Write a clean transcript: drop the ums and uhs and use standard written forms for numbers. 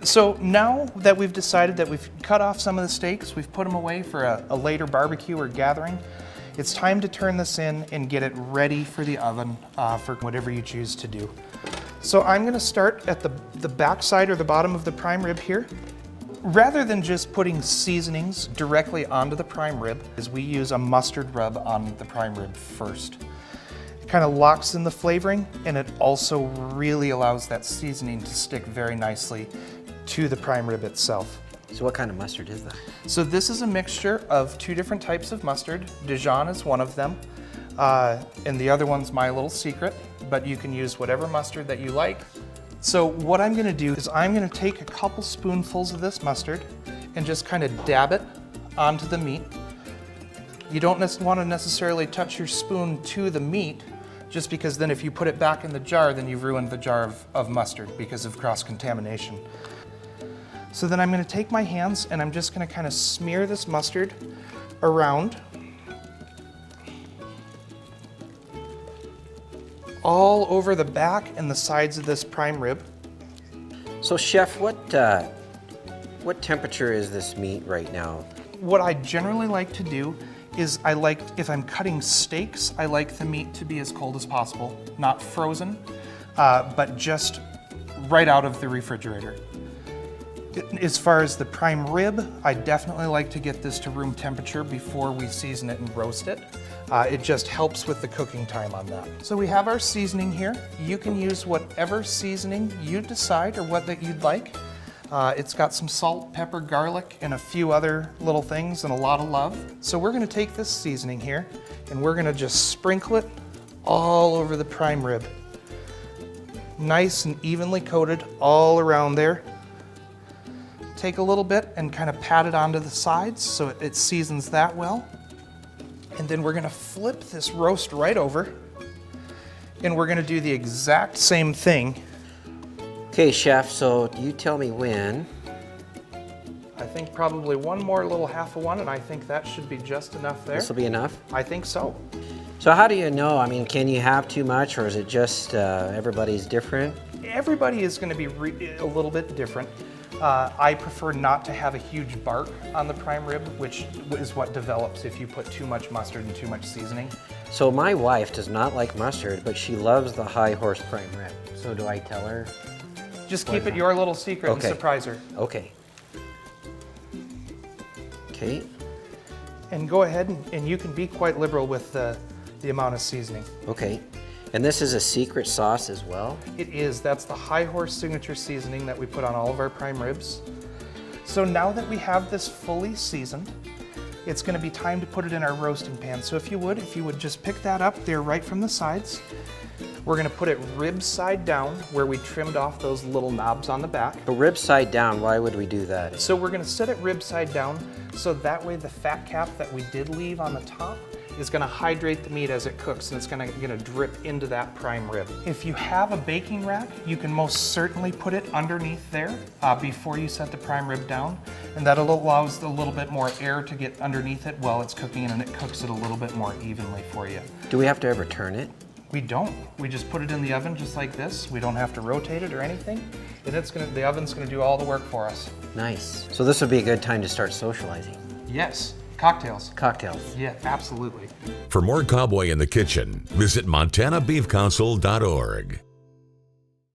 So now that we've decided that we've cut off some of the steaks, we've put them away for a later barbecue or gathering, it's time to turn this in and get it ready for the oven for whatever you choose to do. So I'm gonna start at the back side or the bottom of the prime rib here. Rather than just putting seasonings directly onto the prime rib, is we use a mustard rub on the prime rib first. It kind of locks in the flavoring, and it also really allows that seasoning to stick very nicely to the prime rib itself. So what kind of mustard is that? So this is a mixture of two different types of mustard. Dijon is one of them, and the other one's my little secret, but you can use whatever mustard that you like. So what I'm gonna do is I'm gonna take a couple spoonfuls of this mustard and just kind of dab it onto the meat. You don't want to necessarily touch your spoon to the meat, just because then if you put it back in the jar, then you've ruined the jar of mustard because of cross-contamination. So then I'm gonna take my hands and I'm just gonna kind of smear this mustard around all over the back and the sides of this prime rib. So chef, what temperature is this meat right now? What I generally like to do is if I'm cutting steaks, I like the meat to be as cold as possible, not frozen, but just right out of the refrigerator. As far as the prime rib, I definitely like to get this to room temperature before we season it and roast it. It just helps with the cooking time on that. So we have our seasoning here. You can use whatever seasoning you decide or what that you'd like. It's got some salt, pepper, garlic, and a few other little things and a lot of love. So we're gonna take this seasoning here and we're gonna just sprinkle it all over the prime rib. Nice and evenly coated all around there. Take a little bit and kind of pat it onto the sides so it seasons that well. And then we're gonna flip this roast right over and we're gonna do the exact same thing. Okay, chef, so you tell me when. I think probably one more little half of one, and I think that should be just enough there. This will be enough? I think so. So how do you know? I mean, can you have too much, or is it just everybody's different? Everybody is gonna be a little bit different. I prefer not to have a huge bark on the prime rib, which is what develops if you put too much mustard and too much seasoning. So my wife does not like mustard, but she loves the high horse prime rib. So do I tell her? Just keep it your little secret Okay. and surprise her. Okay. Okay. And go ahead and you can be quite liberal with the amount of seasoning. Okay. And this is a secret sauce as well? It is. That's the High Horse signature seasoning that we put on all of our prime ribs. So now that we have this fully seasoned, it's going to be time to put it in our roasting pan. So if you would just pick that up there right from the sides. We're going to put it rib side down where we trimmed off those little knobs on the back. But rib side down, why would we do that? So we're going to set it rib side down so that way the fat cap that we did leave on the top is going to hydrate the meat as it cooks, and it's going to drip into that prime rib. If you have a baking rack, you can most certainly put it underneath there before you set the prime rib down, and that allows a little bit more air to get underneath it while it's cooking, and it cooks it a little bit more evenly for you. Do we have to ever turn it? We don't. We just put it in the oven just like this. We don't have to rotate it or anything, and the oven's going to do all the work for us. Nice. So this would be a good time to start socializing. Yes. Cocktails. Cocktails. Yeah, absolutely. For more Cowboy in the Kitchen, visit montanabeefcouncil.org.